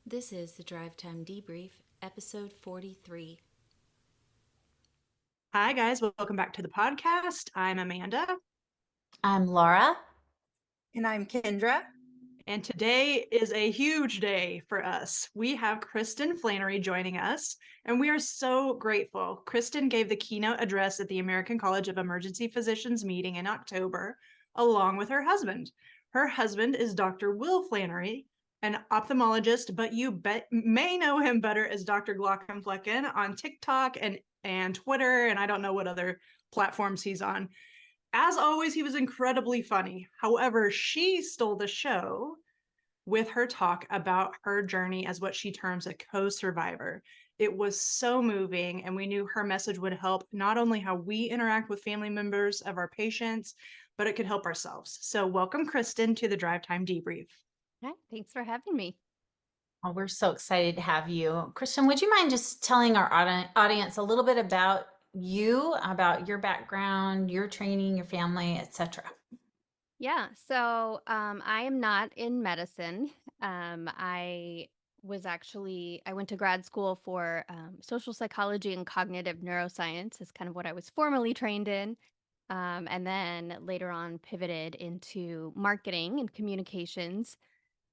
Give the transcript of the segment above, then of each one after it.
This is the Drive Time Debrief, episode 43. Hi, guys. Welcome back to the podcast. I'm Amanda. I'm Laura. And I'm Kendra. And today is a huge day for us. We have Kristin Flanary joining us, and we are so grateful. Kristin gave the keynote address at the American College of Emergency Physicians meeting in October, along with her husband. Her husband is Dr. Will Flanary, an ophthalmologist, but you may know him better as Dr. Glaucomflecken on TikTok and Twitter, and I don't know what other platforms he's on. As always, he was incredibly funny. However, she stole the show with her talk about her journey as what she terms a co-survivor. It was so moving, and we knew her message would help not only how we interact with family members of our patients, but it could help ourselves. So welcome, Kristin, to the Drive Time Debrief. Hi, thanks for having me. Oh, we're so excited to have you. Kristin, would you mind just telling our audience a little bit about you, about your background, your training, your family, etc.? Yeah, so I am not in medicine. I went to grad school for social psychology and cognitive neuroscience is kind of what I was formally trained in. And then later on pivoted into marketing and communications.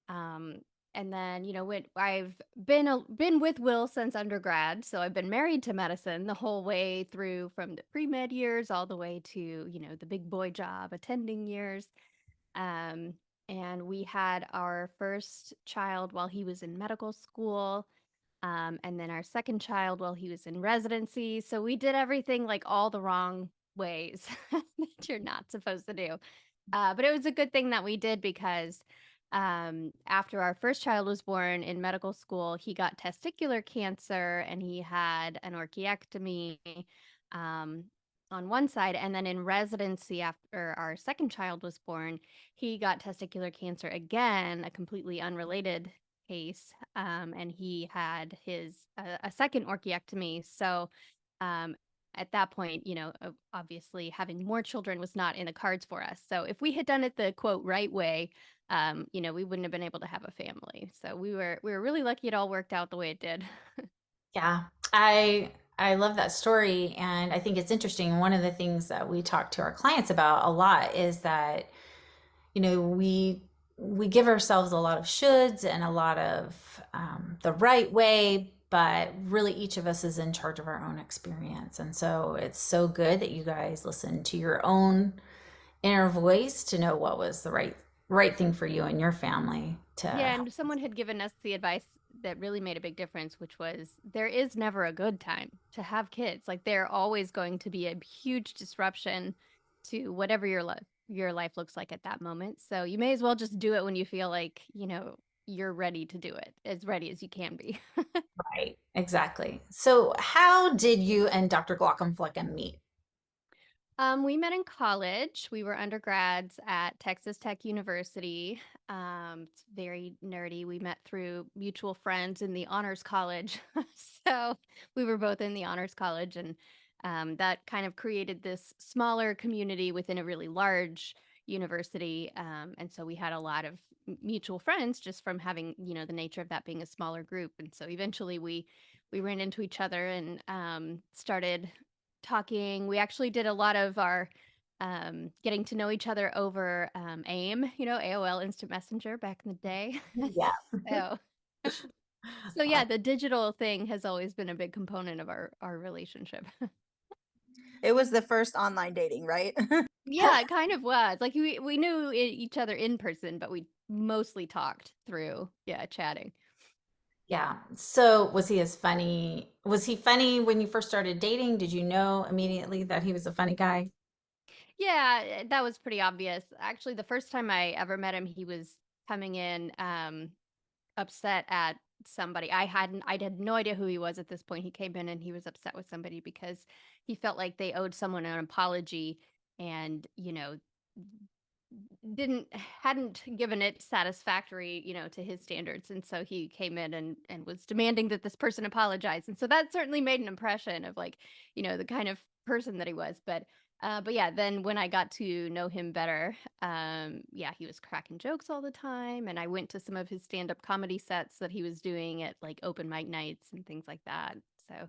And then, I've been with Will since undergrad, so I've been married to medicine the whole way through from the pre-med years all the way to, the big boy job attending years. Um, and we had our first child while he was in medical school, and then our second child while he was in residency. So we did everything like all the wrong ways that you're not supposed to do. But it was a good thing that we did because after our first child was born in medical school, he got testicular cancer and he had an orchiectomy on one side. And then in residency, after our second child was born, he got testicular cancer again, a completely unrelated case. And he had a second orchiectomy. So at that point, obviously having more children was not in the cards for us. So if we had done it the quote right way, we wouldn't have been able to have a family. So we were really lucky it all worked out the way it did. Yeah, I love that story, and I think it's interesting. One of the things that we talk to our clients about a lot is that, we give ourselves a lot of shoulds and a lot of the right way, but really each of us is in charge of our own experience. And so it's so good that you guys listen to your own inner voice to know what was the right thing for you and your family to. Yeah, and someone had given us the advice that really made a big difference, which was there is never a good time to have kids. Like they're always going to be a huge disruption to whatever your life looks like at that moment. So you may as well just do it when you feel like, you're ready to do it, as ready as you can be. Right, exactly. So how did you and Dr. Glaucomflecken meet? We met in college. We were undergrads at Texas Tech University. It's very nerdy. We met through mutual friends in the honors college. So we were both in the honors college, and that kind of created this smaller community within a really large university. And so we had a lot of mutual friends just from having, the nature of that being a smaller group. And so eventually we ran into each other and started talking. We actually did a lot of our getting to know each other over AIM, AOL Instant Messenger back in the day. Yeah. So yeah, the digital thing has always been a big component of our relationship. It was the first online dating, right? Yeah, it kind of was. Like we knew each other in person, but we mostly talked through, chatting. Yeah. So was he funny? Was he funny when you first started dating? Did you know immediately that he was a funny guy? Yeah, that was pretty obvious. Actually, the first time I ever met him, he was coming in upset at somebody. I had no idea who he was at this point. He came in and he was upset with somebody because he felt like they owed someone an apology and, hadn't given it satisfactory, to his standards. And so he came in and was demanding that this person apologize. And so that certainly made an impression of like, the kind of person that he was. But But yeah, then when I got to know him better, yeah, he was cracking jokes all the time. And I went to some of his stand-up comedy sets that he was doing at like open mic nights and things like that. So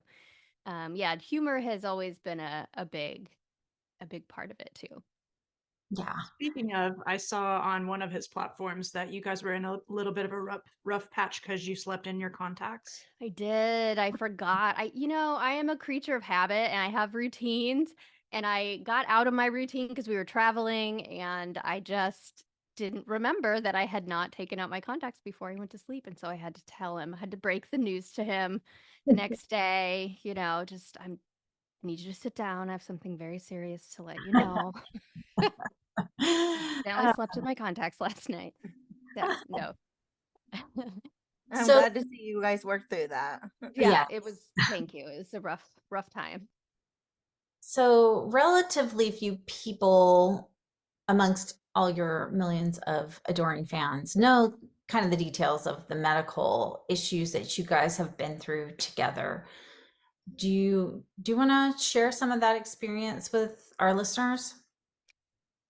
yeah, humor has always been a big part of it too. Yeah. Speaking of, I saw on one of his platforms that you guys were in a little bit of a rough patch because you slept in your contacts. I did. I forgot. I am a creature of habit and I have routines. And I got out of my routine because we were traveling and I just didn't remember that I had not taken out my contacts before I went to sleep. And so I had to tell him, I had to break the news to him the next day, I need you to sit down. I have something very serious to let you know. Accidentally Uh, slept in my contacts last night. So, no. I'm so glad to see you guys work through that. Yeah, yeah. it was, thank you. It was a rough time. So relatively few people amongst all your millions of adoring fans know kind of the details of the medical issues that you guys have been through together. Do you want to share some of that experience with our listeners?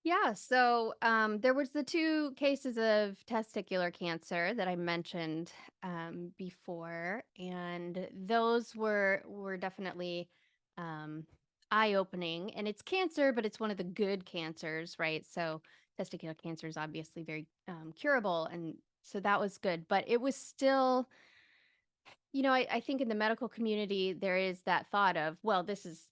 Yeah, so there was the two cases of testicular cancer that I mentioned before, and those were definitely um, eye-opening. And it's cancer, but it's one of the good cancers, right? So testicular cancer is obviously very curable, and so that was good. But it was still, I think in the medical community there is that thought of, well, this is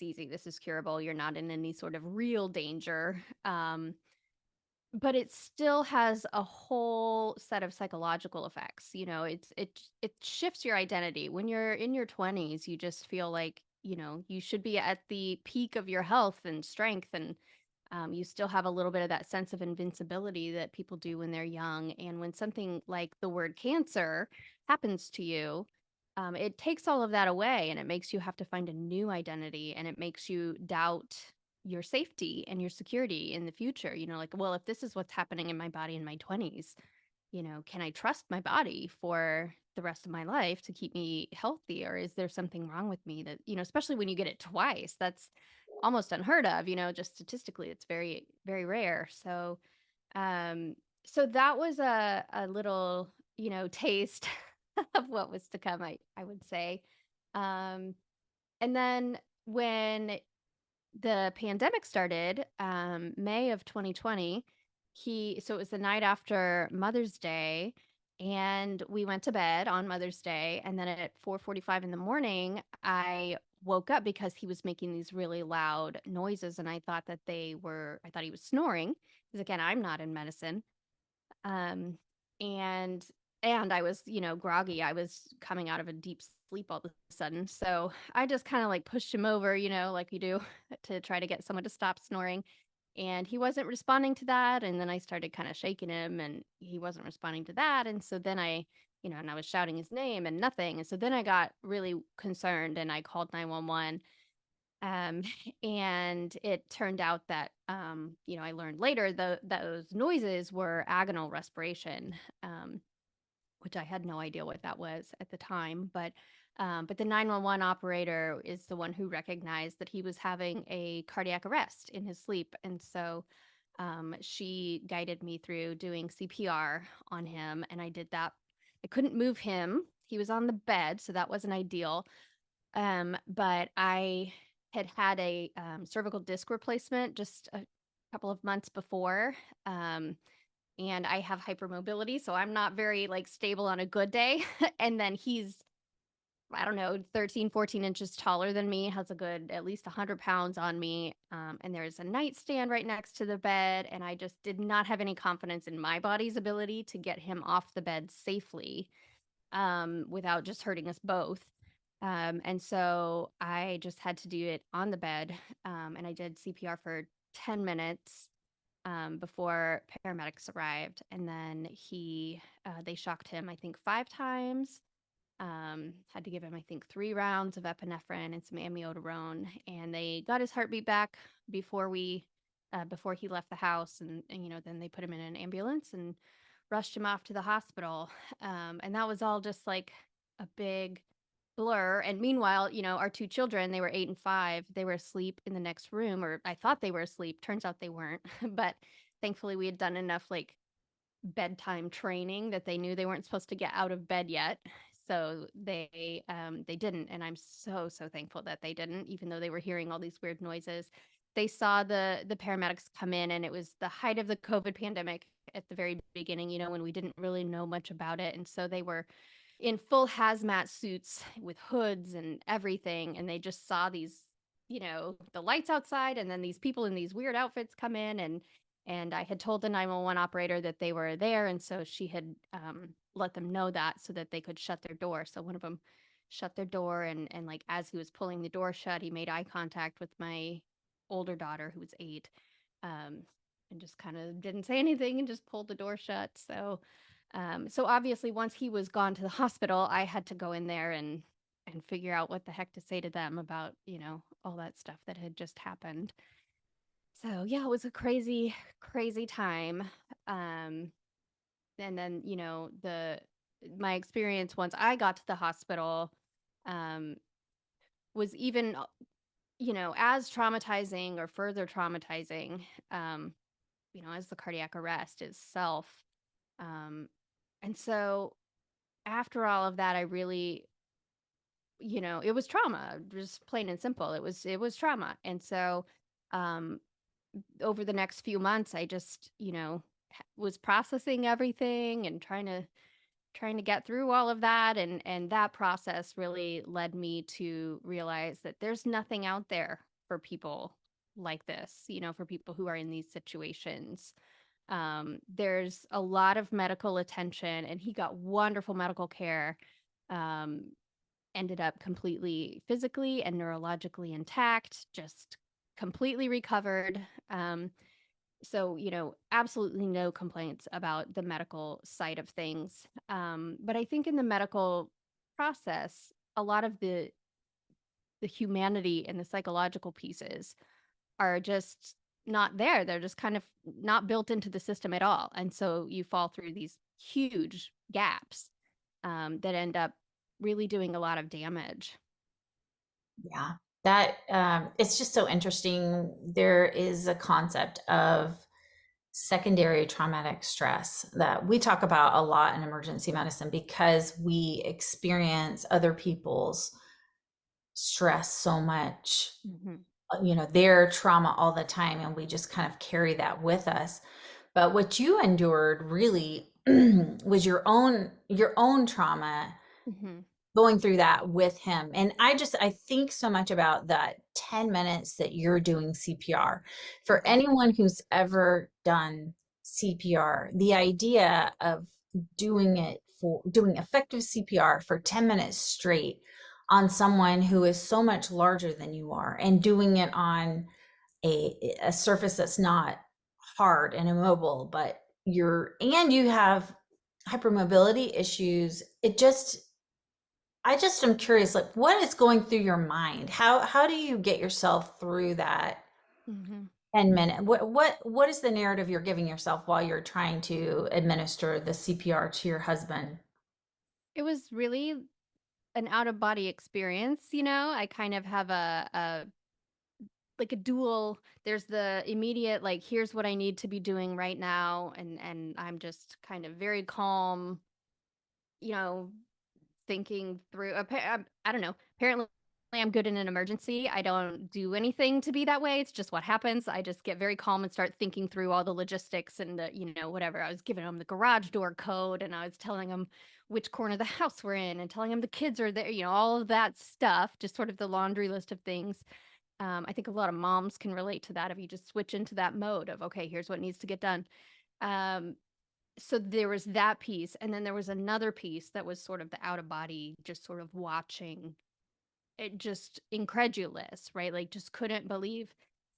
easy, this is curable, you're not in any sort of real danger. But it still has a whole set of psychological effects. It shifts your identity. When you're in your 20s, you just feel like, you should be at the peak of your health and strength, and you still have a little bit of that sense of invincibility that people do when they're young. And when something like the word cancer happens to you, it takes all of that away and it makes you have to find a new identity, and it makes you doubt your safety and your security in the future. Like, well, if this is what's happening in my body in my 20s, can I trust my body for the rest of my life to keep me healthy? Or is there something wrong with me that, especially when you get it twice, that's almost unheard of, just statistically, it's very, very rare. Um, so that was a little, taste of what was to come, I would say. Um, and then when the pandemic started, May of 2020, so it was the night after Mother's Day, and we went to bed on Mother's Day, and then at 4:45 in the morning, I woke up because he was making these really loud noises, and I thought he was snoring, because again, I'm not in medicine. Um, and I was, groggy. I was coming out of a deep sleep all of a sudden. So I just kind of like pushed him over, like you do, to try to get someone to stop snoring. And he wasn't responding to that. And then I started kind of shaking him and he wasn't responding to that. And so then and I was shouting his name and nothing. And so then I got really concerned and I called 911. Um, and it turned out that, I learned later those noises were agonal respiration, which I had no idea what that was at the time. But the 911 operator is the one who recognized that he was having a cardiac arrest in his sleep. And so she guided me through doing CPR on him. And I did that. I couldn't move him. He was on the bed, so that wasn't ideal. But I had a cervical disc replacement just a couple of months before. And I have hypermobility, so I'm not very like stable on a good day. And then he's, I don't know, 13, 14 inches taller than me, has a good at least 100 pounds on me. And there's a nightstand right next to the bed. And I just did not have any confidence in my body's ability to get him off the bed safely, without just hurting us both. And so I just had to do it on the bed. And I did CPR for 10 minutes before paramedics arrived. And then they shocked him, I think, 5 times. Had to give him, I think, 3 rounds of epinephrine and some amiodarone. And they got his heartbeat back before before he left the house. And then they put him in an ambulance and rushed him off to the hospital. And that was all just like a big blur. And meanwhile, our two children, they were 8 and 5, they were asleep in the next room, or I thought they were asleep. Turns out they weren't. But thankfully we had done enough like bedtime training that they knew they weren't supposed to get out of bed yet. So they didn't, and I'm so thankful that they didn't, even though they were hearing all these weird noises. They saw the paramedics come in, and it was the height of the COVID pandemic at the very beginning, when we didn't really know much about it. And so they were in full hazmat suits with hoods and everything, and they just saw these, the lights outside, and then these people in these weird outfits come in, and I had told the 911 operator that they were there, and so she had let them know that so that they could shut their door. So one of them shut their door, and like as he was pulling the door shut, he made eye contact with my older daughter, who was 8, and just kind of didn't say anything and just pulled the door shut. So obviously, once he was gone to the hospital, I had to go in there and figure out what the heck to say to them about all that stuff that had just happened. So yeah, it was a crazy time. Um, and then, my experience once I got to the hospital, um, was even, as traumatizing or further traumatizing, as the cardiac arrest itself. Um, and so after all of that, I really, it was trauma, just plain and simple. It was trauma. And so, um, over the next few months, I just, was processing everything and trying to get through all of that, and that process really led me to realize that there's nothing out there for people like this, for people who are in these situations. There's a lot of medical attention, and he got wonderful medical care. Um, Ended up completely physically and neurologically intact, just completely recovered. So, absolutely no complaints about the medical side of things. But I think in the medical process, a lot of the humanity and the psychological pieces are just not there. They're just kind of not built into the system at all. And so you fall through these huge gaps, that end up really doing a lot of damage. Yeah, that it's just so interesting. There is a concept of secondary traumatic stress that we talk about a lot in emergency medicine because we experience other people's stress so much, Mhm. their trauma all the time, and we just kind of carry that with us. But what you endured really was your own trauma, Mhm. going through that with him. And I think so much about that 10 minutes that you're doing CPR. For Mhm. anyone who's ever done CPR, the idea of doing effective CPR for 10 minutes straight on someone who is so much larger than you are, and doing it on a surface that's not hard and immobile, but you have hypermobility issues. I just am curious, like, what is going through your mind? How do you get yourself through that Mhm. 10 minute? What is the narrative you're giving yourself while you're trying to administer the CPR to your husband? It was really an out of body experience. I kind of have a like a dual. There's the immediate, like, here's what I need to be doing right now, and I'm just kind of very calm, you know, thinking through. I don't know. Apparently, I'm good in an emergency. I don't do anything to be that way. It's just what happens. I just get very calm and start thinking through all the logistics and whatever. I was giving him the garage door code, and I was telling him which corner of the house we're in, and telling him the kids are there. All of that stuff. Just sort of the laundry list of things. I think a lot of moms can relate to that if you just switch into that mode of, okay, here's what needs to get done. Um, so there was that piece, and then there was another piece that was sort of the out of body, just sort of watching it, just incredulous, right? Like, just couldn't believe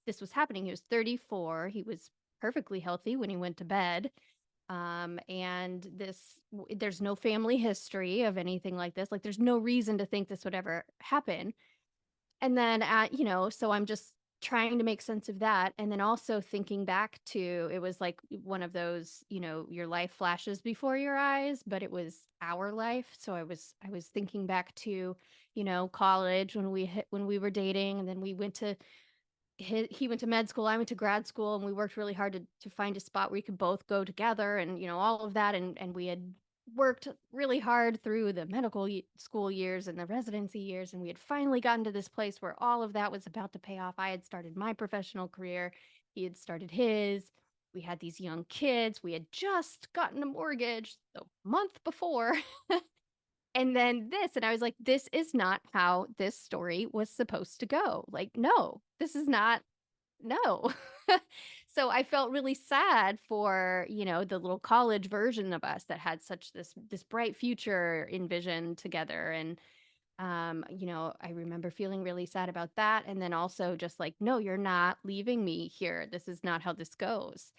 this was happening. He was 34. He was perfectly healthy when he went to bed. And there's no family history of anything like this. Like, there's no reason to think this would ever happen. And then, so I'm just trying to make sense of that, and then also thinking back to, it was like one of those, your life flashes before your eyes, but it was our life. So I was thinking back to, college, when we were dating, and then he went to med school, I went to grad school, and we worked really hard to find a spot where we could both go together, and all of that, and we had worked really hard through the medical school years and the residency years, and we had finally gotten to this place where all of that was about to pay off. I had started my professional career, he had started his. We had these young kids, we had just gotten a mortgage the month before. And then this, and I was like, this is not how this story was supposed to go. Like, no, this is not, no. So I felt really sad for, the little college version of us that had such this bright future envisioned together. And I remember feeling really sad about that. And then also just like, no, you're not leaving me here. This is not how this goes.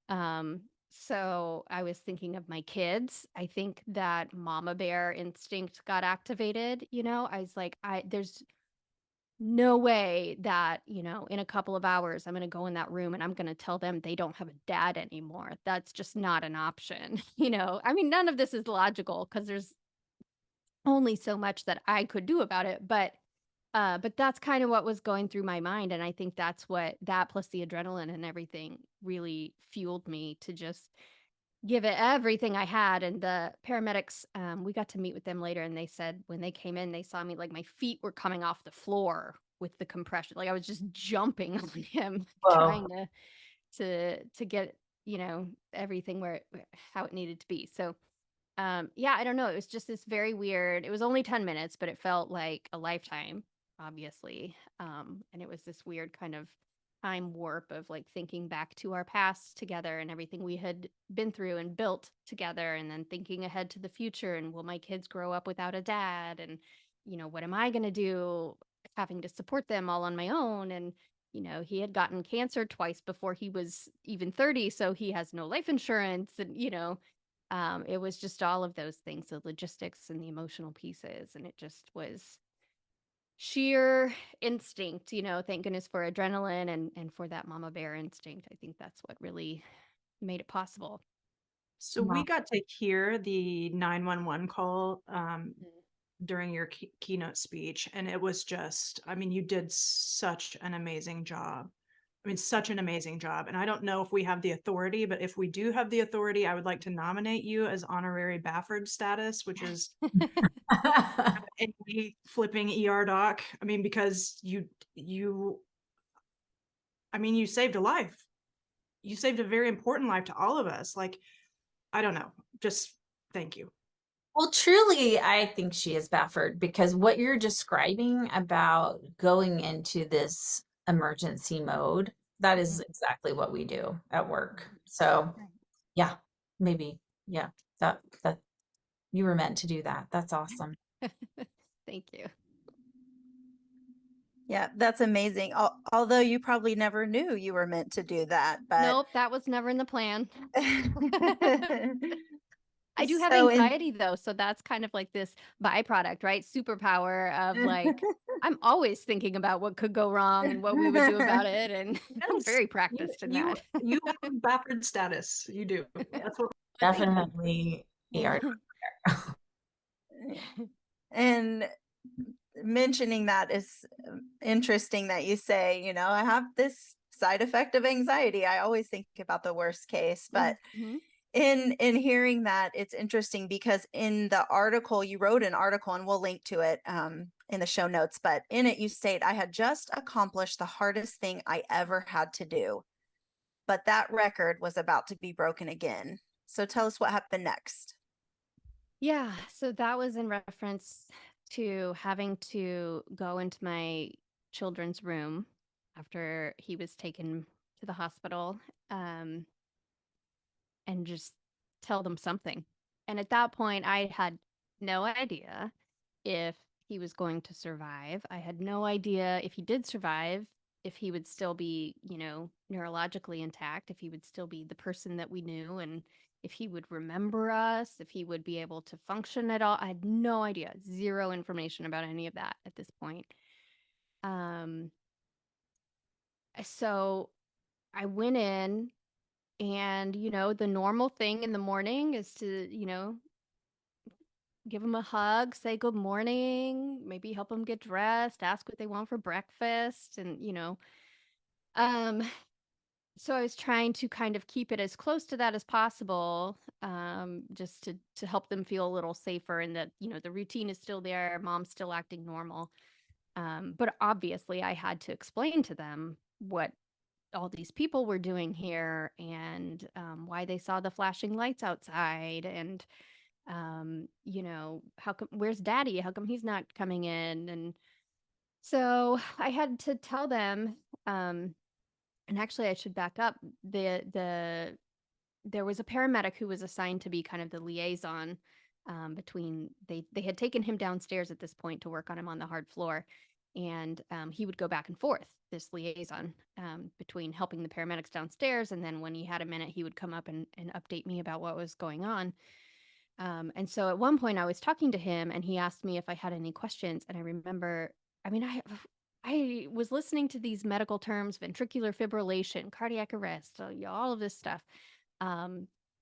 Um, so I was thinking of my kids. I think that mama bear instinct got activated. I was like, there's no way that, in a couple of hours, I'm going to go in that room and I'm going to tell them they don't have a dad anymore. That's just not an option. I mean, none of this is logical because there's only so much that I could do about it. But that's kind of what was going through my mind. And I think that plus the adrenaline and everything really fueled me to just give it everything I had. And the paramedics, we got to meet with them later, and they said when they came in, they saw me, like my feet were coming off the floor with the compression. Like I was just jumping on him, Whoa. trying to get, everything how it needed to be. So yeah, I don't know. It was just this very weird, it was only 10 minutes, but it felt like a lifetime, obviously. And it was this weird kind of time warp of like thinking back to our past together and everything we had been through and built together, and then thinking ahead to the future, and will my kids grow up without a dad? And, what am I going to do, having to support them all on my own? And, he had gotten cancer twice before he was even 30, so he has no life insurance. And, it was just all of those things, the logistics and the emotional pieces. And it just was sheer instinct, thank goodness for adrenaline and for that mama bear instinct. I think that's what really made it possible. So Wow. we got to hear the 911 call during your keynote speech, and it was just, I mean, you did such an amazing job. I mean, such an amazing job. And I don't know if we have the authority, but if we do have the authority, I would like to nominate you as honorary Bafford status, which is a flipping ER doc. I mean, because I mean, you saved a life. You saved a very important life to all of us. Like, I don't know, just thank you. Well, truly, I think she is Bafford, because what you're describing about going into this emergency mode, that is exactly what we do at work. So, yeah, maybe, yeah, that you were meant to do that. That's awesome. Thank you. Yeah, that's amazing. Although you probably never knew you were meant to do that, but Nope, that was never in the plan. I do have So in- anxiety though, so that's kind of like this byproduct, right? Superpower of like, I'm always thinking about what could go wrong and what we would do about it, and I'm Yes, very practiced in that. you have Bafford status. You do. That's what. Thank you. Definitely ER. and mentioning that is interesting that you say, I have this side effect of anxiety. I always think about the worst case, but Mhm. in hearing that, it's interesting because in the article, you wrote an article, and we'll link to it in the show notes, but in it you state, I had just accomplished the hardest thing I ever had to do, but that record was about to be broken again. So tell us what happened next. Yeah, so that was in reference to having to go into my children's room after he was taken to the hospital, and just tell them something. And at that point, I had no idea if he was going to survive. I had no idea if he did survive, if he would still be, neurologically intact, if he would still be the person that we knew, and if he would remember us, if he would be able to function at all. I had no idea, zero information about any of that at this point. So I went in, and, the normal thing in the morning is to, give them a hug, say good morning, maybe help them get dressed, ask what they want for breakfast. And, um, so I was trying to kind of keep it as close to that as possible, just to help them feel a little safer, and that, the routine is still there, mom's still acting normal. But obviously I had to explain to them what all these people were doing here, and why they saw the flashing lights outside, and how come, where's daddy? How come he's not coming in? And so I had to tell them, and actually I should back up. There was a paramedic who was assigned to be kind of the liaison, between, they had taken him downstairs at this point to work on him on the hard floor. And he would go back and forth, this liaison, between helping the paramedics downstairs, and then when he had a minute, he would come up and update me about what was going on. And so at one point I was talking to him, and he asked me if I had any questions. And I remember, I mean, I was listening to these medical terms, ventricular fibrillation, cardiac arrest, all of this stuff. I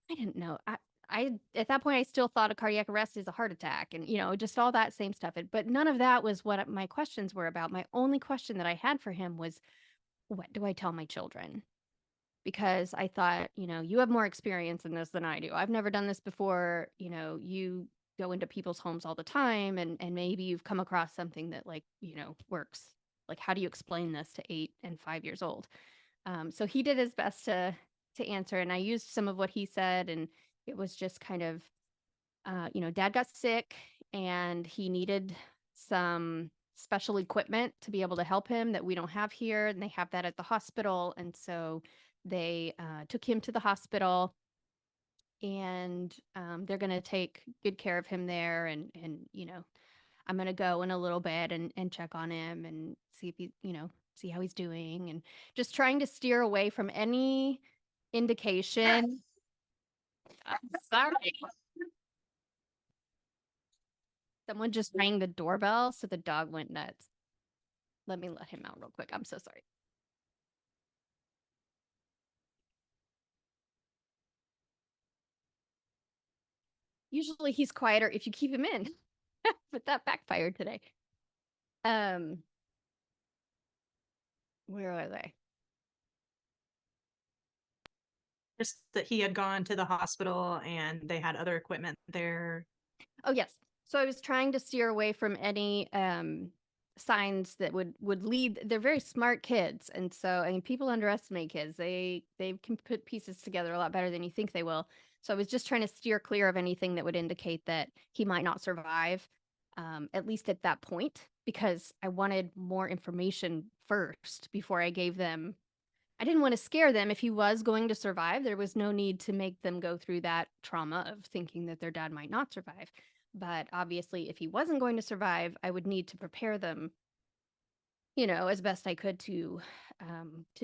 didn't know. I at that point I still thought a cardiac arrest is a heart attack, and just all that same stuff. But none of that was what my questions were about. My only question that I had for him was, what do I tell my children? Because I thought, you have more experience in this than I do. I've never done this before. You go into people's homes all the time, and maybe you've come across something that, like, works. Like, how do you explain this to 8 and 5 years old? So he did his best to answer, and I used some of what he said, and it was just kind of, dad got sick, and he needed some special equipment to be able to help him that we don't have here, and they have that at the hospital. And so they took him to the hospital, and they're going to take good care of him there. And I'm going to go in a little bit and check on him and see if he, see how he's doing, and just trying to steer away from any indication. I'm sorry. Someone just rang the doorbell, so the dog went nuts. Let me let him out real quick. I'm so sorry. Usually he's quieter if you keep him in, but that backfired today. Um, where are they? Just that he had gone to the hospital and they had other equipment there. Oh, yes. So I was trying to steer away from any signs that would lead. They're very smart kids, and so, I mean, people underestimate kids. They can put pieces together a lot better than you think they will. So I was just trying to steer clear of anything that would indicate that he might not survive, at least at that point, because I wanted more information first before I gave them. I didn't want to scare them. If he was going to survive, there was no need to make them go through that trauma of thinking that their dad might not survive. But obviously, if he wasn't going to survive, I would need to prepare them, as best I could to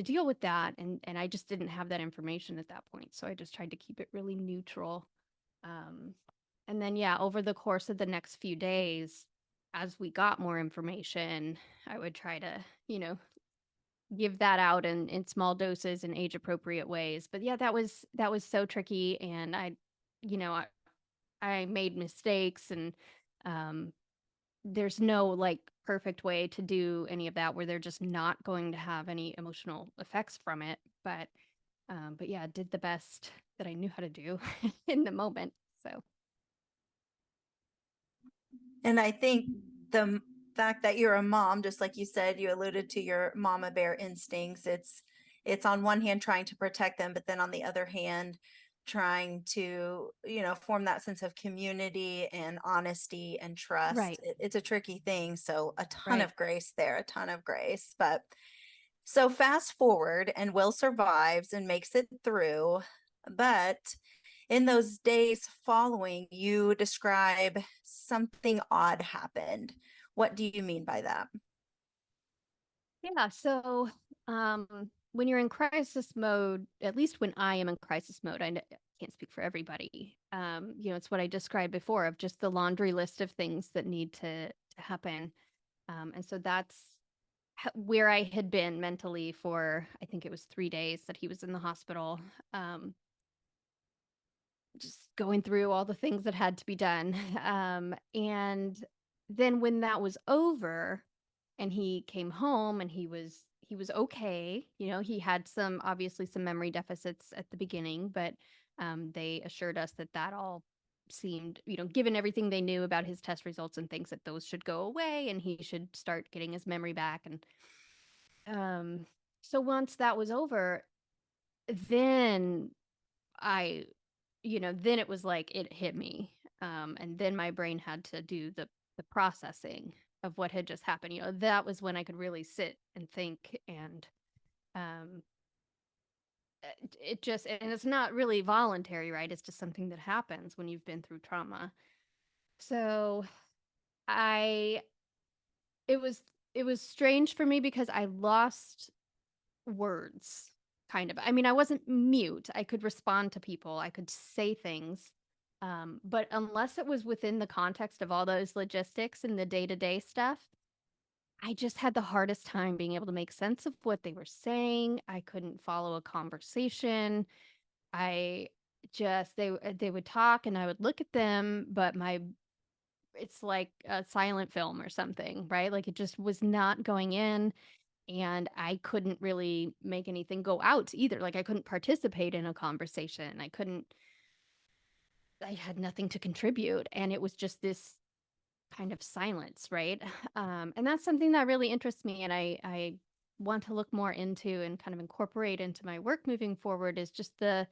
deal with that. And I just didn't have that information at that point. So I just tried to keep it really neutral. And then, yeah, over the course of the next few days, as we got more information, I would try to, give that out in small doses in age appropriate ways. But yeah, that was so tricky. And I made mistakes, and there's no like perfect way to do any of that where they're just not going to have any emotional effects from it. But yeah, did the best that I knew how to do in the moment. So. And I think the fact that you're a mom, just like you said, you alluded to your mama bear instincts. It's on one hand trying to protect them, but then on the other hand, trying to, form that sense of community and honesty and trust. Right. It's a tricky thing. So a ton Right. of grace there, a ton of grace. But so fast forward, and Will survives and makes it through. But in those days following, you describe something odd happened. What do you mean by that? Yeah. So when you're in crisis mode, at least when I am in crisis mode, I can't speak for everybody. It's what I described before, of just the laundry list of things that need to happen. And so that's where I had been mentally for, I think it was 3 days that he was in the hospital. Just going through all the things that had to be done. And then when that was over and he came home and he was okay, he had obviously some memory deficits at the beginning, but they assured us that that all seemed, given everything they knew about his test results and things, that those should go away and he should start getting his memory back. And um so once that was over, then I then it was like it hit me. And then my brain had to do the processing of what had just happened. That was when I could really sit and think. And um, and it's not really voluntary, right? It's just something that happens when you've been through trauma. So I, it was, it was strange for me because I lost words, kind of. I mean, I wasn't mute. I could respond to people. I could say things. But unless it was within the context of all those logistics and the day-to-day stuff, I just had the hardest time being able to make sense of what they were saying. I couldn't follow a conversation. I they would talk and I would look at them, but it's like a silent film or something, right? Like it just was not going in, and I couldn't really make anything go out either. Like I couldn't participate in a conversation. I had nothing to contribute, and it was just this kind of silence, right? And that's something that really interests me, and I want to look more into and kind of incorporate into my work moving forward, is just the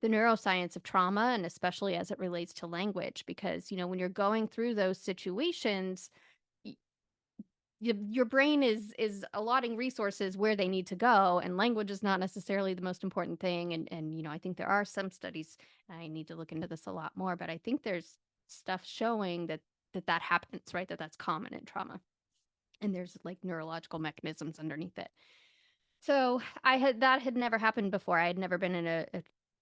neuroscience of trauma, and especially as it relates to language, because when you're going through those situations, your brain is allotting resources where they need to go, and language is not necessarily the most important thing. And I think there are some studies, and I need to look into this a lot more, but I think there's stuff showing that happens, right? That's common in trauma, and there's like neurological mechanisms underneath it. So that had never happened before. I had never been in a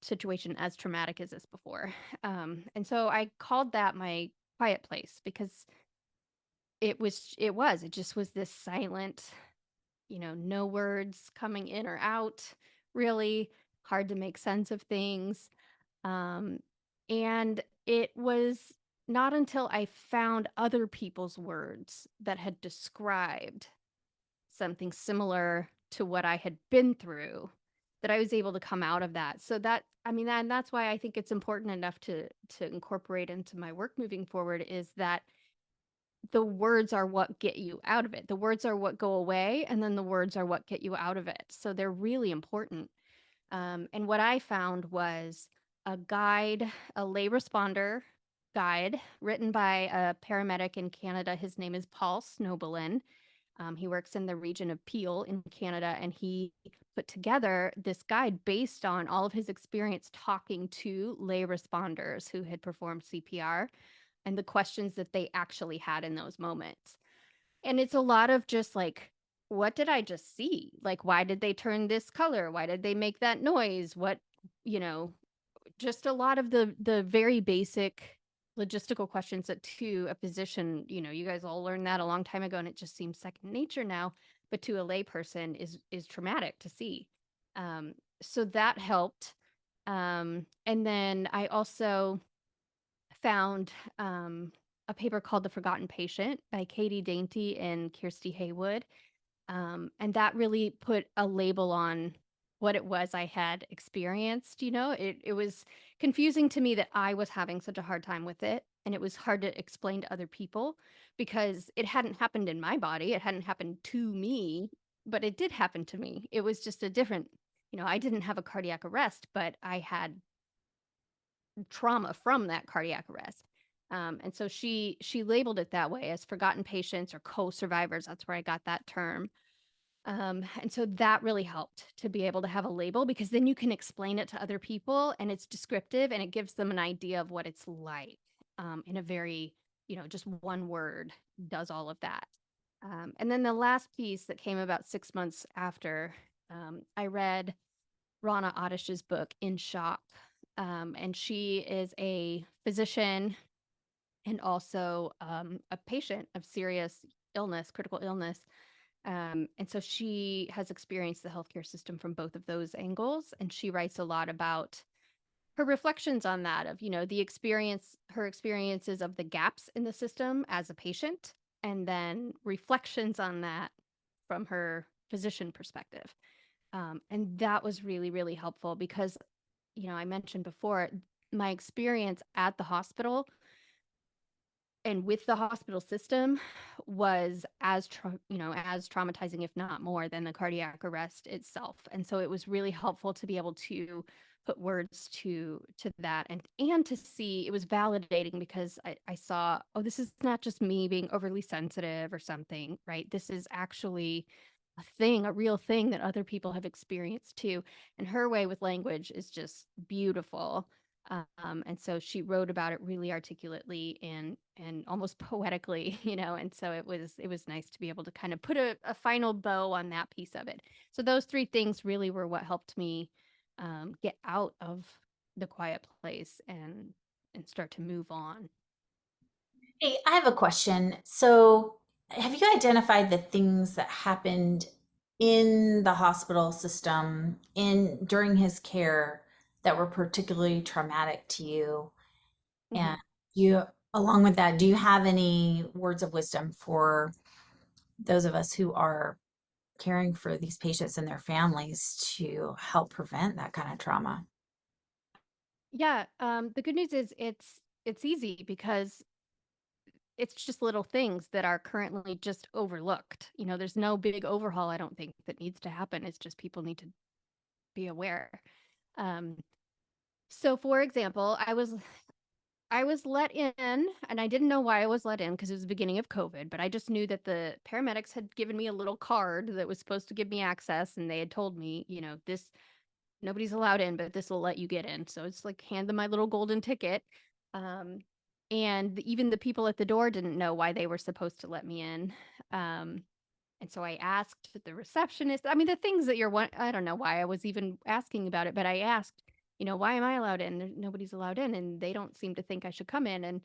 situation as traumatic as this before. And so I called that my quiet place, because it just was this silent, no words coming in or out, really hard to make sense of things. Um, and it was not until I found other people's words that had described something similar to what I had been through that I was able to come out of that. So that's why I think it's important enough to incorporate into my work moving forward, is that the words are what get you out of it. The words are what go away, and then the words are what get you out of it. So they're really important. And what I found was a guide, a lay responder guide written by a paramedic in Canada. His name is Paul Snobelin. He works in the region of Peel in Canada, and he put together this guide based on all of his experience talking to lay responders who had performed CPR, and the questions that they actually had in those moments. And it's a lot of just like, what did I just see? Like, why did they turn this color? Why did they make that noise? What, you know, just a lot of the very basic logistical questions that, to a physician, you guys all learned that a long time ago, and it just seems second nature now, but to a lay person is traumatic to see. So that helped. And then I also found a paper called The Forgotten Patient by Katie Dainty and Kirsty Haywood. And that really put a label on what it was I had experienced. It was confusing to me that I was having such a hard time with it. And it was hard to explain to other people because it hadn't happened in my body. It hadn't happened to me, but it did happen to me. It was just a different, I didn't have a cardiac arrest, but I had trauma from that cardiac arrest. And so she labeled it that way, as forgotten patients or co-survivors. That's where I got that term. And so that really helped to be able to have a label, because then you can explain it to other people and it's descriptive and it gives them an idea of what it's like, in a very, just one word does all of that. And then the last piece that came about 6 months after, I read Rana Addish's book, In Shock. And she is a physician and also a patient of serious illness, critical illness. And so she has experienced the healthcare system from both of those angles. And she writes a lot about her reflections on that, of, her experiences of the gaps in the system as a patient, and then reflections on that from her physician perspective. And that was really, really helpful because, I mentioned before, my experience at the hospital and with the hospital system was as traumatizing, if not more, than the cardiac arrest itself. And so it was really helpful to be able to put words to that, and to see, it was validating because I saw, oh, this is not just me being overly sensitive or something, right? This is actually a real thing that other people have experienced too. And her way with language is just beautiful. And so she wrote about it really articulately and almost poetically, and so it was nice to be able to kind of put a final bow on that piece of it. So those three things really were what helped me get out of the quiet place and start to move on. Hey, I have a question. So, have you identified the things that happened in the hospital system in during his care that were particularly traumatic to you? Mhm. And you, along with that, do you have any words of wisdom for those of us who are caring for these patients and their families to help prevent that kind of trauma? Yeah, the good news is it's easy because it's just little things that are currently just overlooked. There's no big overhaul, I don't think, that needs to happen. It's just people need to be aware. Um, so for example, I was let in, and I didn't know why I was let in because it was the beginning of COVID, but I just knew that the paramedics had given me a little card that was supposed to give me access, and they had told me, this nobody's allowed in, but this will let you get in. So it's like hand them my little golden ticket. Um, and even the people at the door didn't know why they were supposed to let me in. Um, and so I asked the receptionist, I mean, the things that I don't know why I was even asking about it, but I asked, why am I allowed in? Nobody's allowed in, and they don't seem to think I should come in.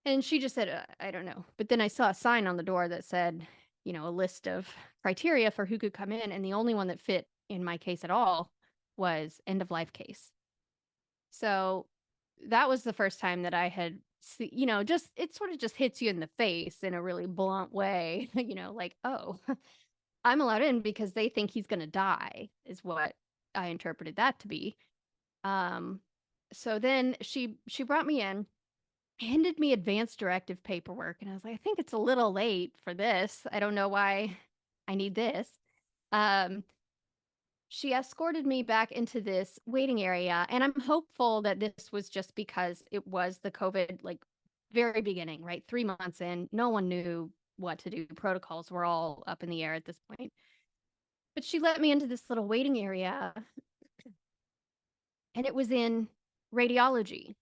And she just said, I don't know. But then I saw a sign on the door that said, a list of criteria for who could come in. And the only one that fit in my case at all was end of life case. So that was the first time that I had, just it sort of just hits you in the face in a really blunt way, like, oh, I'm allowed in because they think he's going to die, is what I interpreted that to be. Um, so then she brought me in, handed me advance directive paperwork, and I was like, I think it's a little late for this. I don't know why I need this. Um, she escorted me back into this waiting area, and I'm hopeful that this was just because it was the COVID, like, very beginning, right? 3 months in, no one knew what to do. Protocols were all up in the air at this point. But she let me into this little waiting area, and it was in radiology.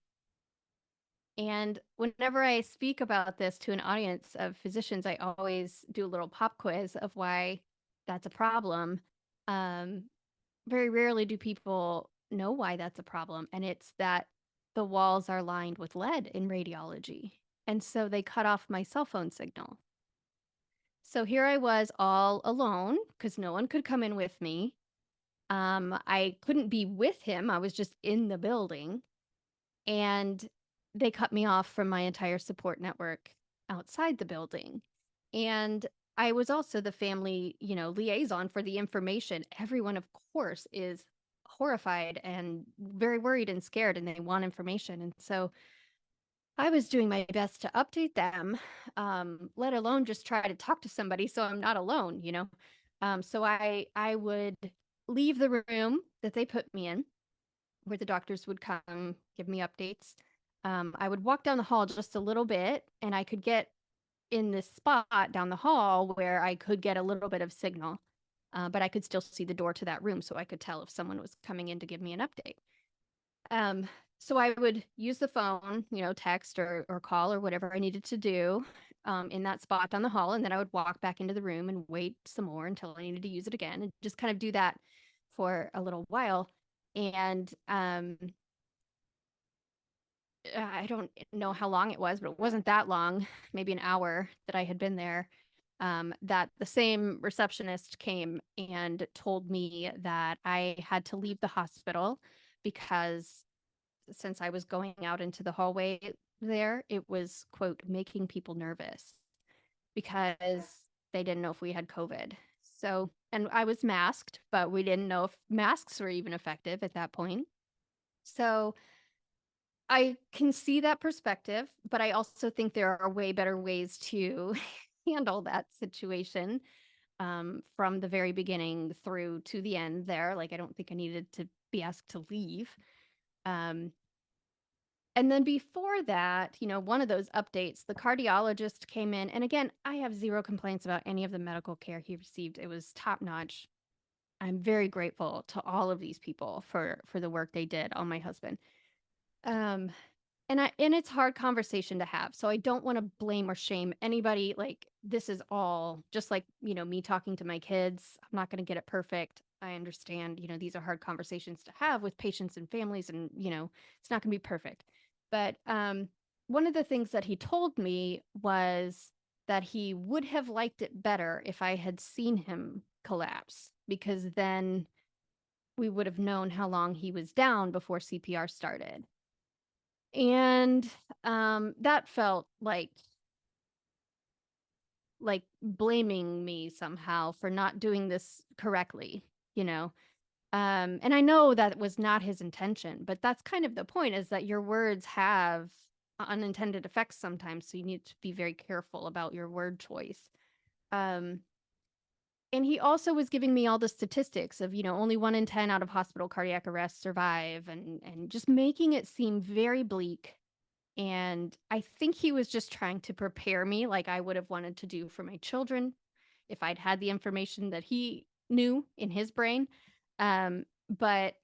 And whenever I speak about this to an audience of physicians, I always do a little pop quiz of why that's a problem. Um, Very rarely do people know why that's a problem. And it's that the walls are lined with lead in radiology. And so they cut off my cell phone signal. So here I was all alone because no one could come in with me. I couldn't be with him. I was just in the building. And they cut me off from my entire support network outside the building. And I was also the family, liaison for the information. Everyone, of course, is horrified and very worried and scared, and they want information. And so I was doing my best to update them, let alone just try to talk to somebody so I'm not alone. So I would leave the room that they put me in, where the doctors would come give me updates. I would walk down the hall just a little bit, and I could get in this spot down the hall where I could get a little bit of signal, but I could still see the door to that room, so I could tell if someone was coming in to give me an update. So I would use the phone, text or call or whatever I needed to do in that spot down the hall, and then I would walk back into the room and wait some more until I needed to use it again, and just kind of do that for a little while. And I don't know how long it was, but it wasn't that long, maybe an hour that I had been there. that the same receptionist came and told me that I had to leave the hospital because since I was going out into the hallway there, it was, quote, making people nervous because they didn't know if we had COVID. So, and I was masked, but we didn't know if masks were even effective at that point. So I can see that perspective, but I also think there are way better ways to handle that situation, from the very beginning through to the end there. Like, I don't think I needed to be asked to leave. Um, and then before that, one of those updates, the cardiologist came in. And again, I have zero complaints about any of the medical care he received. It was top notch. I'm very grateful to all of these people for the work they did on my husband. Um, and it's hard conversation to have. So I don't want to blame or shame anybody. Like, this is all just like, me talking to my kids. I'm not going to get it perfect. I understand, these are hard conversations to have with patients and families, and, it's not going to be perfect. But one of the things that he told me was that he would have liked it better if I had seen him collapse, because then we would have known how long he was down before CPR started. And that felt like blaming me somehow for not doing this correctly, you know. And I know that was not his intention, but that's kind of the point, is that your words have unintended effects sometimes, so you need to be very careful about your word choice. Um, and he also was giving me all the statistics of, only 1 in 10 out of hospital cardiac arrests survive, and just making it seem very bleak. And I think he was just trying to prepare me like I would have wanted to do for my children if I'd had the information that he knew in his brain. But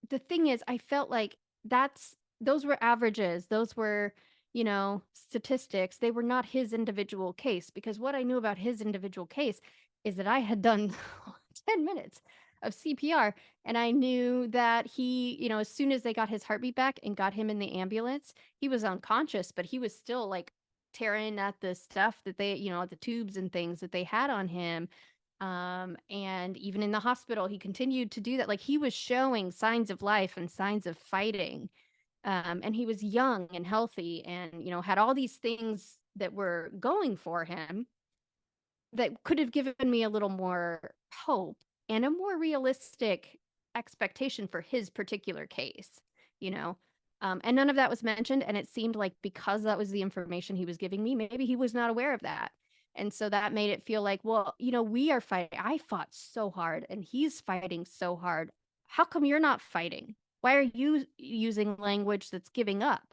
the thing is, I felt like those were averages. Those were, statistics. They were not his individual case, because what I knew about his individual case is that I had done 10 minutes of CPR, and I knew that he, as soon as they got his heartbeat back and got him in the ambulance, he was unconscious, but he was still like tearing at the stuff that they, the tubes and things that they had on him. And even in the hospital, he continued to do that. Like, he was showing signs of life and signs of fighting. And he was young and healthy and, had all these things that were going for him that could have given me a little more hope and a more realistic expectation for his particular case, you know. And none of that was mentioned. And it seemed like, because that was the information he was giving me, maybe he was not aware of that. And so that made it feel like, well, we are fighting. I fought so hard and he's fighting so hard. How come you're not fighting? Why are you using language that's giving up?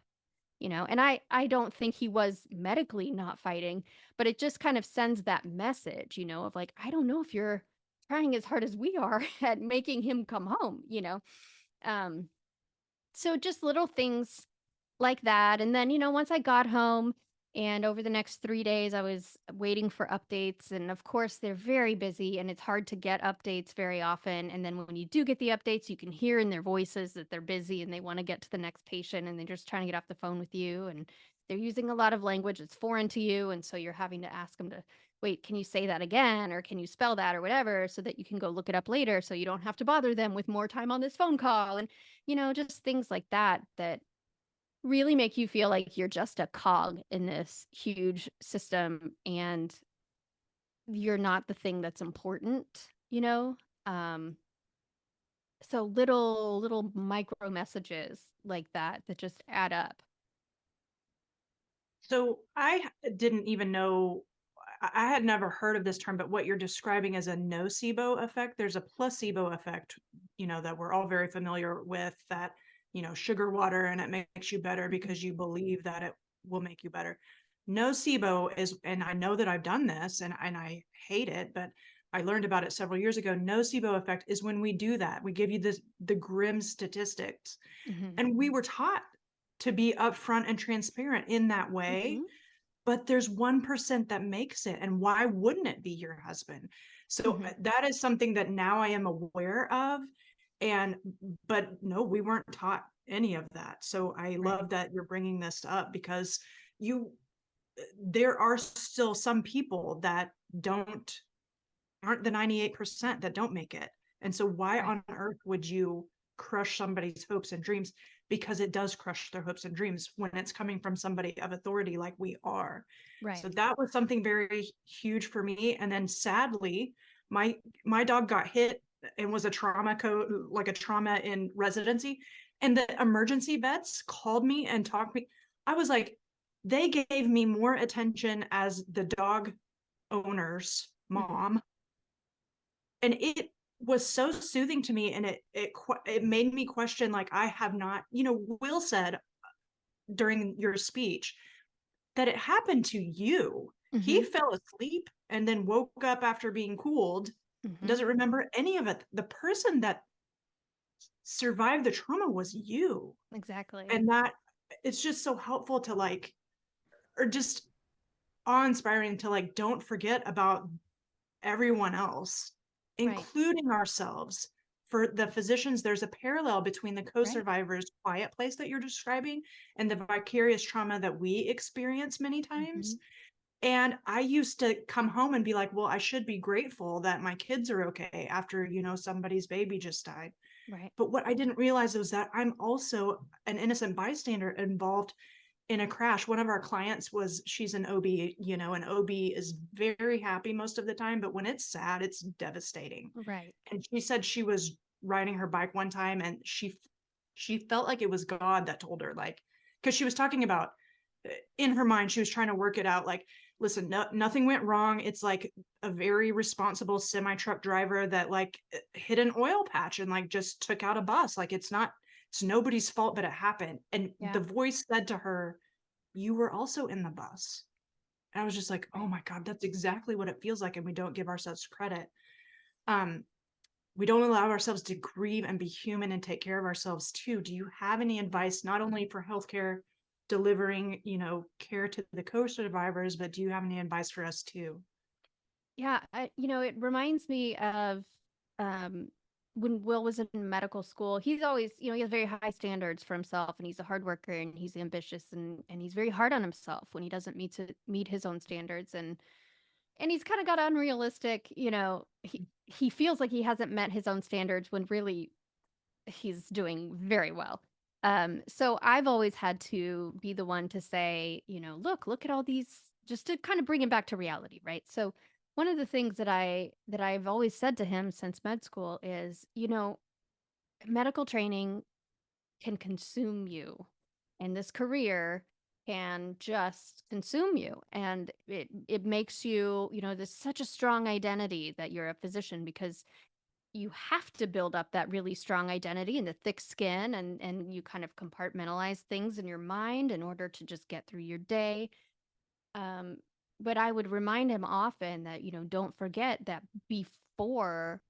And I don't think he was medically not fighting, but it just kind of sends that message, of like, I don't know if you're trying as hard as we are at making him come home. Um, so just little things like that. And then, once I got home, and over the next 3 days, I was waiting for updates. And of course, they're very busy and it's hard to get updates very often. And then when you do get the updates, you can hear in their voices that they're busy and they want to get to the next patient, and they're just trying to get off the phone with you. And they're using a lot of language that's foreign to you. And so you're having to ask them to, wait, can you say that again? Or can you spell that or whatever, so that you can go look it up later, so you don't have to bother them with more time on this phone call. And, just things like that really make you feel like you're just a cog in this huge system, and you're not the thing that's important, um so little micro messages like that just add up. So didn't even know, I had never heard of this term, but what you're describing as a nocebo effect, there's a placebo effect, that we're all very familiar with, that, sugar water and it makes you better because you believe that it will make you better. Nocebo is, and I know that I've done this and I hate it, but I learned about it several years ago. Nocebo effect is when we do that. We give you the grim statistics, Mm-hmm. and we were taught to be upfront and transparent in that way. Mm-hmm. But there's 1% that makes it. And why wouldn't it be your husband? So Mm-hmm. that is something that now I am aware of. But no, we weren't taught any of that. So I Right. love that you're bringing this up, because there are still some people that aren't the 98% that don't make it. And so why Right. on earth would you crush somebody's hopes and dreams? Because it does crush their hopes and dreams when it's coming from somebody of authority like we are. Right. So that was something very huge for me. And then sadly, my dog got hit and was a like a trauma in residency. And the emergency vets called me and talked me. I was like, they gave me more attention as the dog owner's Mhm. mom, and it was so soothing to me, and it made me question, like, I have not, Will said during your speech that it happened to you. He Mhm. fell asleep and then woke up after being cooled and Mhm. doesn't remember any of it. The person that survived the trauma was you. Exactly. And that it's just so helpful to, like, or just awe-inspiring to, like, don't forget about everyone else, Right. including ourselves. For the physicians, there's a parallel between the Right. co-survivor's quiet place that you're describing and the vicarious trauma that we experience many times. Mhm. And I used to come home and be like, well, I should be grateful that my kids are okay after, somebody's baby just died. Right. But what I didn't realize was that I'm also an innocent bystander involved in a crash. One of our clients she's an OB, and OB is very happy most of the time, but when it's sad, it's devastating. Right. And she said she was riding her bike one time and she felt like it was God that told her, like, because she was talking about, in her mind, she was trying to work it out, like, listen, nothing went wrong. It's like a very responsible semi truck driver that, like, hit an oil patch and, like, just took out a bus. Like, it's nobody's fault, but it happened. And the Yeah. voice said to her, you were also in the bus. And I was just like, oh Right. my God, that's exactly what it feels like. And we don't give ourselves credit. Um, we don't allow ourselves to grieve and be human and take care of ourselves too. Do you have any advice, not only for healthcare delivering, care to the co-survivors, but do you have any advice for us too? Yeah, it reminds me of um, when Will was in medical school. He's always, he has very high standards for himself, and he's a hard worker, and he's ambitious, and he's very hard on himself when he doesn't meet his own standards, and he's kind of got unrealistic. He feels like he hasn't met his own standards when really he's doing very well. So I've always had to be the one to say, look at all these, just to kind of bring him back to reality, right? So one of the things that I've always said to him since med school is, medical training can consume you, and this career can just consume you, and it makes you, there's such a strong identity that you're a physician, because you have to build up that really strong identity and the thick skin, and you kind of compartmentalize things in your mind in order to just get through your day. um, but I would remind him often that, don't forget that before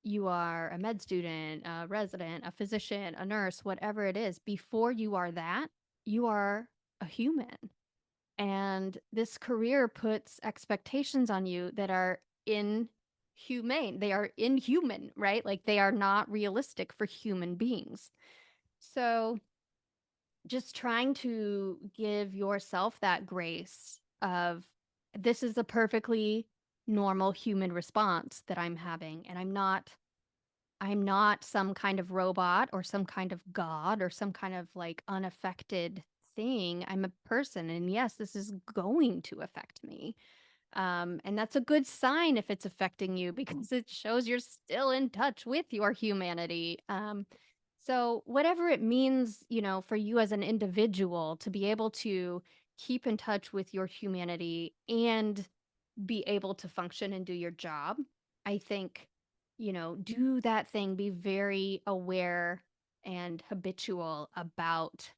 you are a med student, a resident, a physician, a nurse, whatever it is, before you are that, you are a human. And this career puts expectations on you that are inhumane. They are inhuman, right? Like, they are not realistic for human beings. So just trying to give yourself that grace of, this is a perfectly normal human response that I'm having, and I'm not some kind of robot or some kind of god or some kind of, like, unaffected thing. I'm a person, and yes, this is going to affect me. And that's a good sign if it's affecting you, because it shows you're still in touch with your humanity. So whatever it means, for you as an individual to be able to keep in touch with your humanity and be able to function and do your job, I think, do that thing, be very aware and habitual about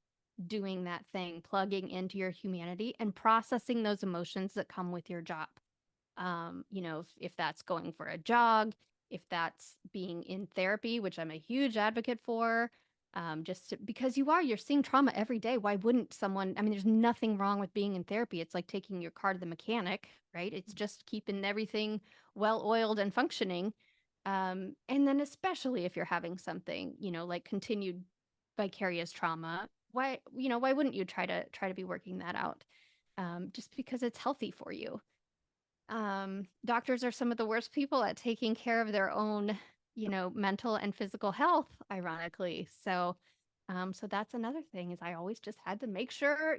doing that thing, plugging into your humanity and processing those emotions that come with your job. If that's going for a jog, if that's being in therapy, which I'm a huge advocate for, because you're seeing trauma every day. Why wouldn't someone? I mean, there's nothing wrong with being in therapy. It's like taking your car to the mechanic, right? It's just keeping everything well oiled and functioning. And then especially if you're having something, like continued vicarious trauma, why wouldn't you try to be working that out? just because it's healthy for you. Doctors are some of the worst people at taking care of their own, mental and physical health, ironically. So that's another thing, is I always just had to make sure,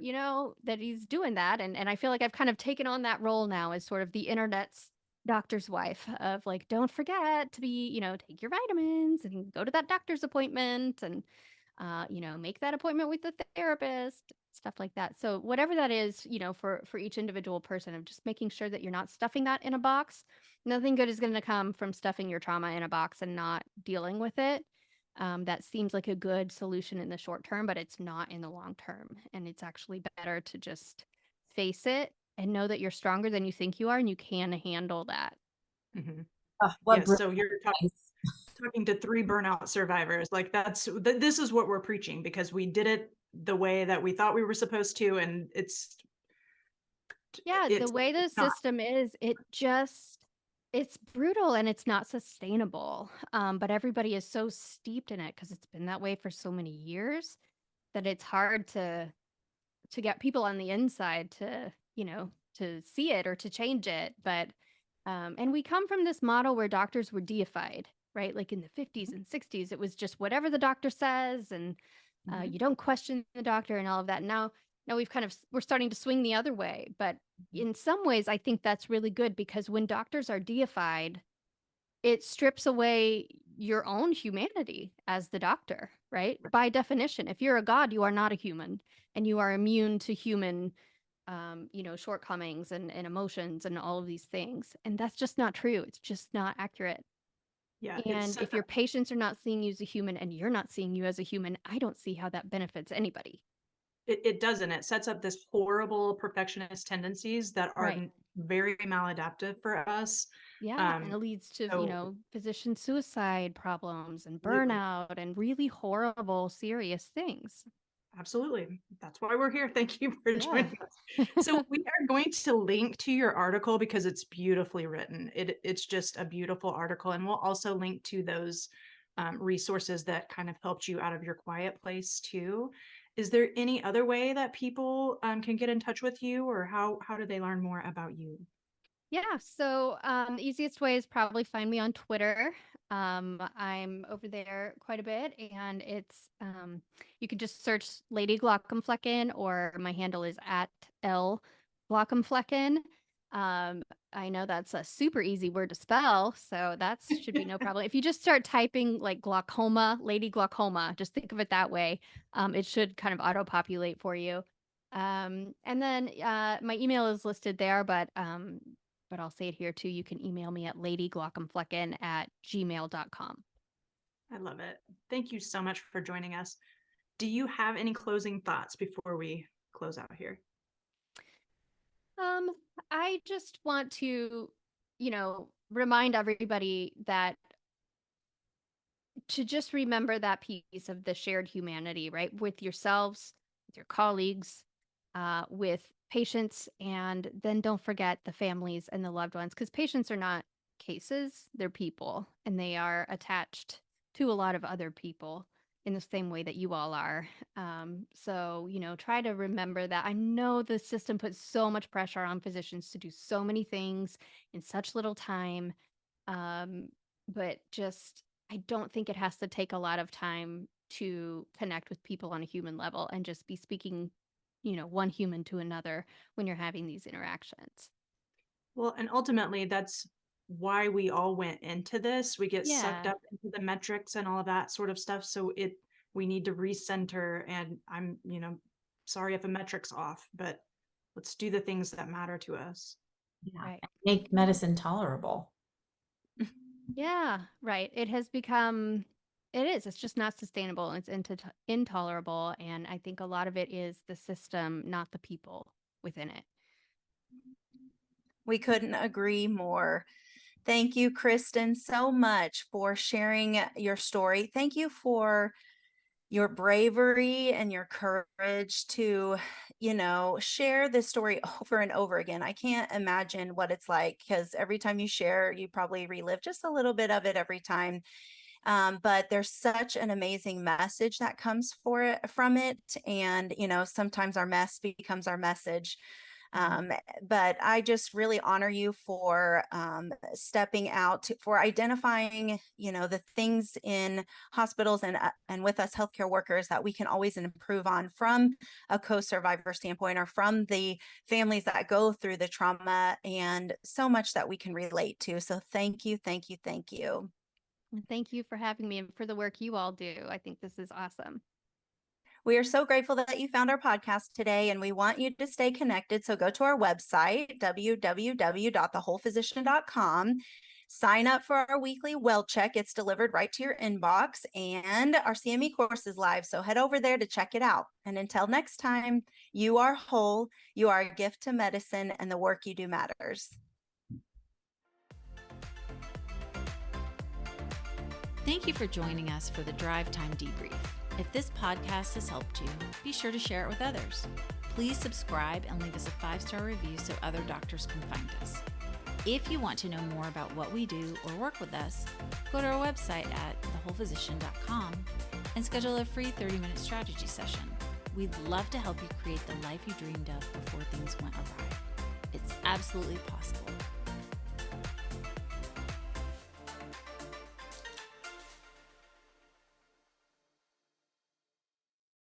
that he's doing that. And I feel like I've kind of taken on that role now as sort of the internet's doctor's wife of like, don't forget to be, take your vitamins and go to that doctor's appointment and, make that appointment with the therapist, stuff like that. So whatever that is, for each individual person, of just making sure that you're not stuffing that in a box. Nothing good is going to come from stuffing your trauma in a box and not dealing with it. That seems like a good solution in the short term, but it's not in the long term. And it's actually better to just face it and know that you're stronger than you think you are and you can handle that. Mhm. What Yes, so you're talking to 3 burnout survivors. Like this is what we're preaching, because we did it the way that we thought we were supposed to, and Yeah, the it's way the not. system is, it's brutal and it's not sustainable. But everybody is so steeped in it because it's been that way for so many years that it's hard to get people on the inside to, to see it or to change it. But and we come from this model where doctors were deified, right? Like in the 50s and 60s, it was just whatever the doctor says, and Mhm. you don't question the doctor and all of that. Now we're starting to swing the other way. But in some ways, I think that's really good, because when doctors are deified, it strips away your own humanity as the doctor, right? By definition, if you're a god, you are not a human, and you are immune to human, shortcomings and emotions and all of these things. And that's just not true. It's just not accurate. Yeah, And if your patients are not seeing you as a human and you're not seeing you as a human, I don't see how that benefits anybody. it doesn't. It sets up this horrible perfectionist tendencies that are Right. very maladaptive for us. Yeah. And it leads to, So physician suicide problems and absolutely. burnout and really horrible, serious things. Absolutely. That's why we're here. Thank you for Yeah. joining us. So we are going to link to your article because it's beautifully written. It's just a beautiful article. And we'll also link to those resources that kind of helped you out of your quiet place too. Is there any other way that people can get in touch with you, or how do they learn more about you? Yeah, so the easiest way is probably find me on Twitter. I'm over there quite a bit, and you can just search Lady Glaucomflecken, or my handle is at L Glaucomflecken. Um, I know that's a super easy word to spell, so that should be no problem. If you just start typing like glaucoma, Lady Glaucoma, just think of it that way. It should kind of auto-populate for you. And then my email is listed there, but I'll say it here too. You can email me at ladyglaucomflecken@gmail.com. I love it. Thank you so much for joining us. Do you have any closing thoughts before we close out here? Um, I just want to, remind everybody that to just remember that piece of the shared humanity, right? With yourselves, with your colleagues, with patients, and then don't forget the families and the loved ones, because patients are not cases, they're people, and they are attached to a lot of other people in the same way that you all are. So, try to remember that. I know the system puts so much pressure on physicians to do so many things in such little time. Um, but just, I don't think it has to take a lot of time to connect with people on a human level and just be speaking, one human to another when you're having these interactions. Well, and ultimately, that's why we all went into this. We get sucked Yeah. up into the metrics and all of that sort of stuff. So we need to recenter. And I'm, sorry if a metric's off, but let's do the things that matter to us. Yeah, Right. make medicine tolerable. Yeah. Right. It's just not sustainable. It's intolerable. And I think a lot of it is the system, not the people within it. We couldn't agree more. Thank you, Kristin, so much for sharing your story. Thank you for your bravery and your courage to, share this story over and over again. I can't imagine what it's like, because every time you share, you probably relive just a little bit of it every time. But there's such an amazing message that comes from it. And, sometimes our mess becomes our message. But I just really honor you for stepping out for identifying, the things in hospitals and with us healthcare workers that we can always improve on from a co-survivor standpoint, or from the families that go through the trauma, and so much that we can relate to. So thank you, thank you, thank you. And thank you for having me and for the work you all do. I think this is awesome. We are so grateful that you found our podcast today, and we want you to stay connected. So go to our website, www.thewholephysician.com. Sign up for our weekly well check. It's delivered right to your inbox, and our CME course is live. So head over there to check it out. And until next time, you are whole, you are a gift to medicine, and the work you do matters. Thank you for joining us for the Drive Time Debrief. If this podcast has helped you, be sure to share it with others. Please subscribe and leave us a 5-star review so other doctors can find us. If you want to know more about what we do or work with us, go to our website at thewholephysician.com and schedule a free 30-minute strategy session. We'd love to help you create the life you dreamed of before things went awry. It's absolutely possible.